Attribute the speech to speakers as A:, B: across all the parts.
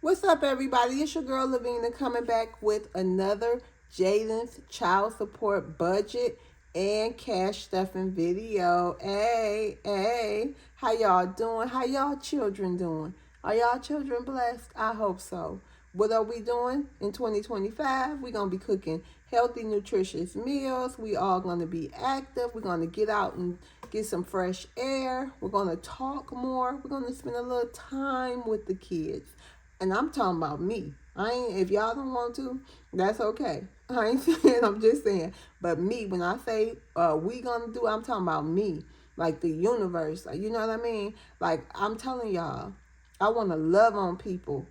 A: What's up, everybody? It's your girl Lavina coming back with another Jaden's child support budget and cash stuffing video. Hey, how y'all doing? How y'all children doing? Are y'all children blessed? I hope so. What are we doing in 2025? We're going to be cooking healthy, nutritious meals. We all going to be active. We're going to get out and get some fresh air. We're going to talk more. We're going to spend a little time with the kids. And I'm talking about me. If y'all don't want to, that's okay. I ain't saying, I'm just saying. But me, when I say we gonna do, I'm talking about me. Like the universe. Like, you know what I mean? Like, I'm telling y'all, I want to love on people.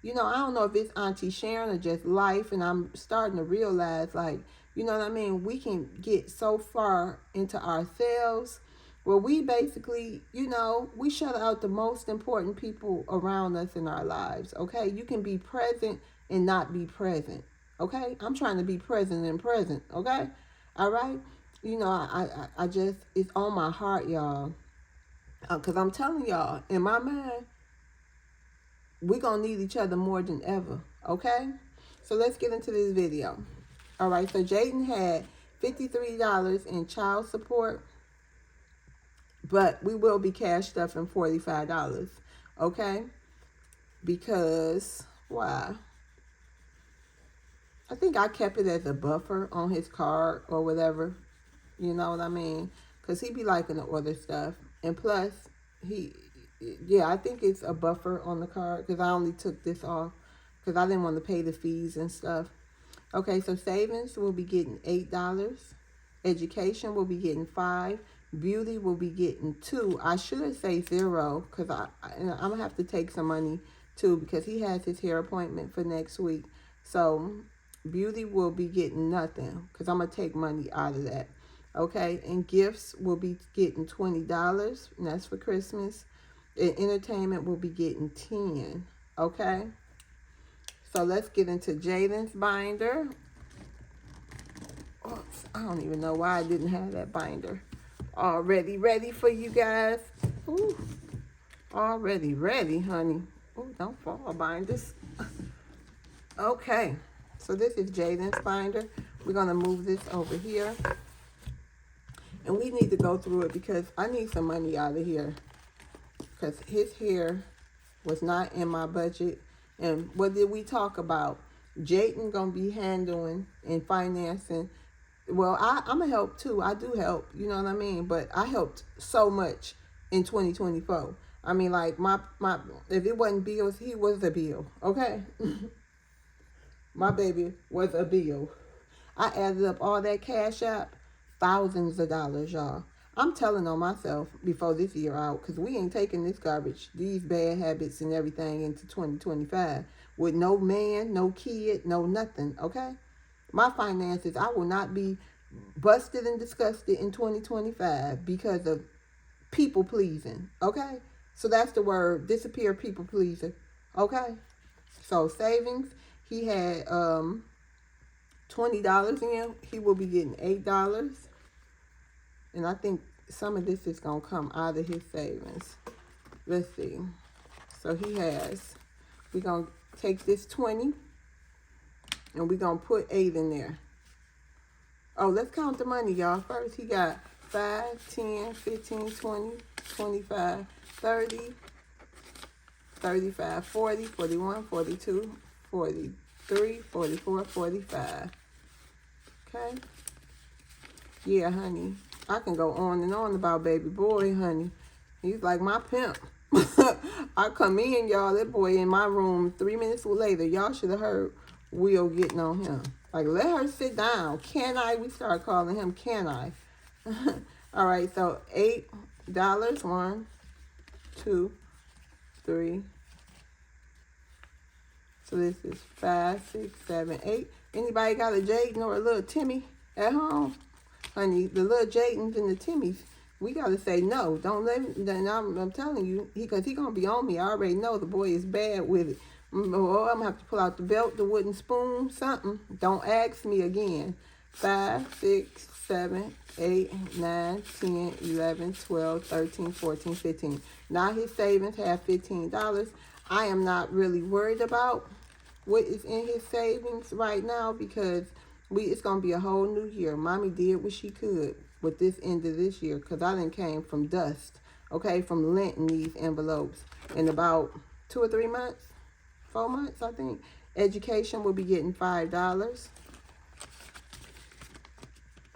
A: You know, I don't know if it's Auntie Sharon or just life. And I'm starting to realize, like, you know what I mean? We can get so far into ourselves where we basically, you know, we shut out the most important people around us in our lives, okay? You can be present and not be present, okay? I'm trying to be present and present, okay? All right? You know, I just, it's on my heart, y'all. Because I'm telling y'all, in my mind, we're going to need each other more than ever, okay? So let's get into this video. All right, so Jaden had $53 in child support, but we will be cash stuffing $45, okay? Because, why? I think I kept it as a buffer on his card or whatever. You know what I mean? Because he be liking to order stuff. And plus, I think it's a buffer on the card because I only took this off because I didn't want to pay the fees and stuff. Okay, so savings will be getting $8. Education will be getting $5. Beauty will be getting $2. I should say $0 because I'm going to have to take some money too because he has his hair appointment for next week. So beauty will be getting nothing because I'm going to take money out of that. Okay, and gifts will be getting $20, and that's for Christmas. And entertainment will be getting $10. Okay, so let's get into Jaden's binder. Oops, I don't even know why I didn't have that binder already ready for you guys. Ooh, already ready, honey. Ooh, don't fall, binders. Okay, so this is Jaden's binder. We're going to move this over here. And we need to go through it because I need some money out of here. Because his hair was not in my budget. And what did we talk about? Jaden going to be handling and financing. Well, I'm a help too. I do help. You know what I mean? But I helped so much in 2024. I mean, like, my if it wasn't bills, he was a bill. Okay? My baby was a bill. I added up all that cash app. Thousands of dollars, y'all. I'm telling on myself before this year out because we ain't taking this garbage, these bad habits and everything into 2025 with no man, no kid, no nothing, okay? My finances, I will not be busted and disgusted in 2025 because of people pleasing, okay? So that's the word, disappear people pleasing, okay? So savings, he had $20 in. He will be getting $8. And I think some of this is going to come out of his savings. Let's see. So we're going to take this 20 and we're going to put 8 in there. Oh, let's count the money, y'all. First, he got 5, 10, 15, 20, 25, 30, 35, 40, 41, 42, 43, 44, 45. Okay? Yeah, honey. I can go on and on about baby boy, honey. He's like my pimp. I come in, y'all, that boy in my room 3 minutes later. Y'all should have heard Will getting on him. Like, let her sit down. Can I? We start calling him Can I? All right, so $8. 1, 2, 3. So this is 5, 6, 7, 8. Anybody got a Jaden or a little Timmy at home? Honey, the little Jadens and the Timmys, we got to say no. Don't let him, then I'm telling you, because he going to be on me. I already know the boy is bad with it. Oh, I'm going to have to pull out the belt, the wooden spoon, something. Don't ask me again. 5, 6, 7, 8, 9, 10, 11, 12, 13, 14, 15. Now his savings have $15. I am not really worried about what is in his savings right now because it's gonna be a whole new year. Mommy did what she could with this end of this year because I done came from dust, okay, from lint in these envelopes in about 2 or 3 months, 4 months, I think. Education will be getting $5.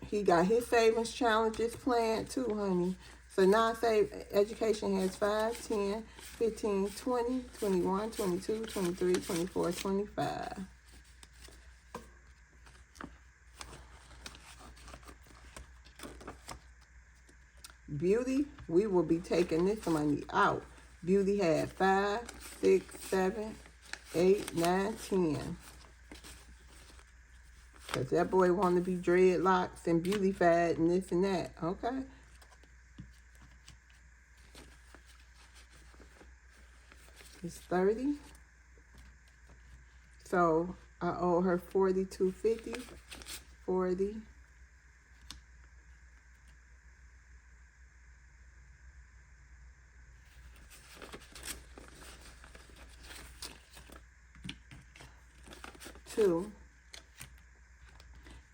A: He got his savings challenges planned too, honey. So now save education has 5, 10, 15, 20, 21, 22, 23, 24, 25. Beauty, we will be taking this money out. Beauty had 5, 6, 7, 8, 9, 10. Because that boy want to be dreadlocks and beauty fad and this and that. Okay. It's 30. So I owe her $42.50. 40. Two.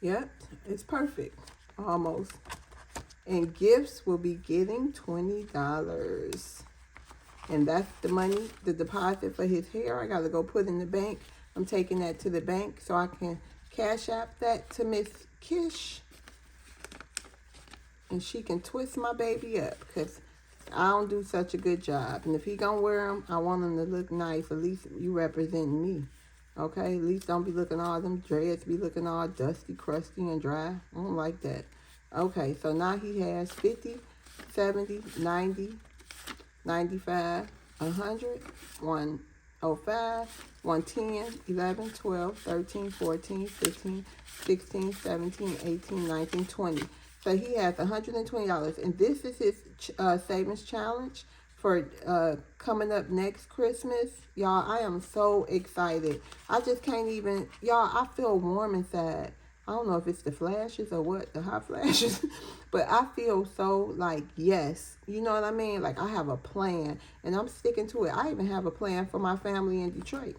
A: Yep, it's perfect. Almost. And gifts will be getting $20. And that's the money, the deposit for his hair. I got to go put in the bank. I'm taking that to the bank so I can cash app that to Miss Kish. And she can twist my baby up because I don't do such a good job. And if he gonna wear them, I want him to look nice. At least you representing me. Okay? At least don't be looking all them dreads be looking all dusty, crusty, and dry. I don't like that. Okay, so now he has 50, 70, 90, 95, 100, 105, 110, 11, 12, 13, 14, 15, 16, 17, 18, 19, 20. So he has $120. And this is his savings challenge for coming up next Christmas. Y'all, I am so excited. I just can't even, y'all, I feel warm inside. I don't know if it's the flashes or what, the hot flashes, but I feel so like, yes, you know what I mean? Like I have a plan and I'm sticking to it. I even have a plan for my family in Detroit.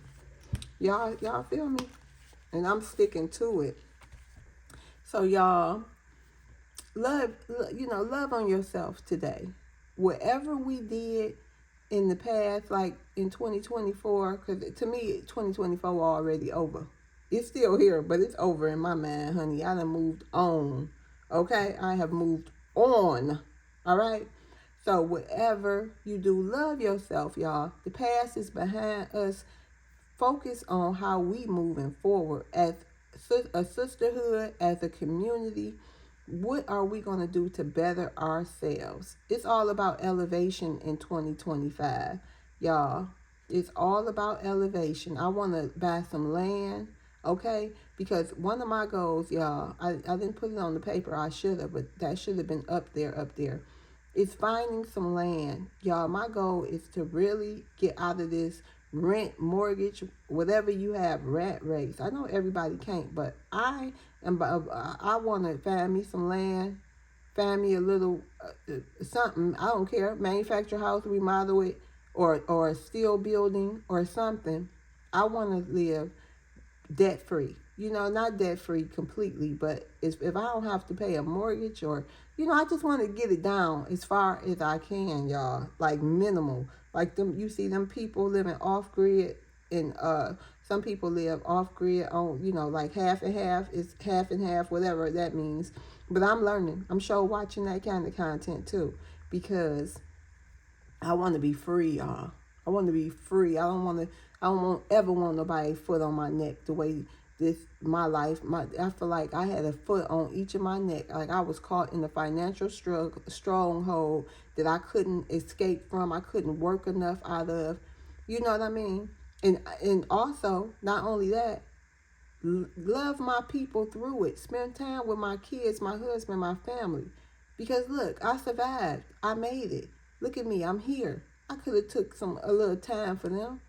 A: Y'all feel me? And I'm sticking to it. So y'all, love on yourself today. Whatever we did in the past, like in 2024, because to me, 2024 already over. It's still here, but it's over in my mind, honey. I done moved on. Okay? I have moved on. All right? So whatever you do, love yourself, y'all. The past is behind us. Focus on how we moving forward as a sisterhood, as a community. What are we going to do to better ourselves? It's all about elevation in 2025, y'all. It's all about elevation. I want to buy some land. Okay, because one of my goals, y'all, I didn't put it on the paper. I should have, but that should have been up there. It's finding some land. Y'all, my goal is to really get out of this rent, mortgage, whatever you have, rat race. I know everybody can't, but I want to find me some land, find me a little something. I don't care. Manufacture house, remodel it, or a steel building or something. I want to live debt free. You know, not debt free completely, but if I don't have to pay a mortgage or, you know, I just want to get it down as far as I can, y'all. Like minimal. Like them, you see them people living off grid, and some people live off grid on, you know, like half and half. It's half and half, whatever that means. But I'm learning. I'm sure watching that kind of content too, because I want to be free, y'all. I want to be free. I don't ever want nobody foot on my neck the way my life. I feel like I had a foot on each of my neck. Like I was caught in the financial stronghold that I couldn't escape from. I couldn't work enough out of. You know what I mean? And also, not only that, love my people through it. Spend time with my kids, my husband, my family. Because look, I survived. I made it. Look at me, I'm here. I could have took a little time for them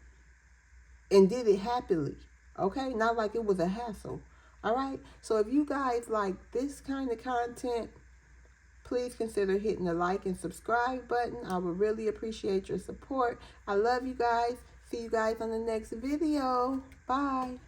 A: and did it happily. Okay? Not like it was a hassle. All right? So if you guys like this kind of content, please consider hitting the like and subscribe button. I would really appreciate your support. I love you guys. see you guys on the next video. Bye.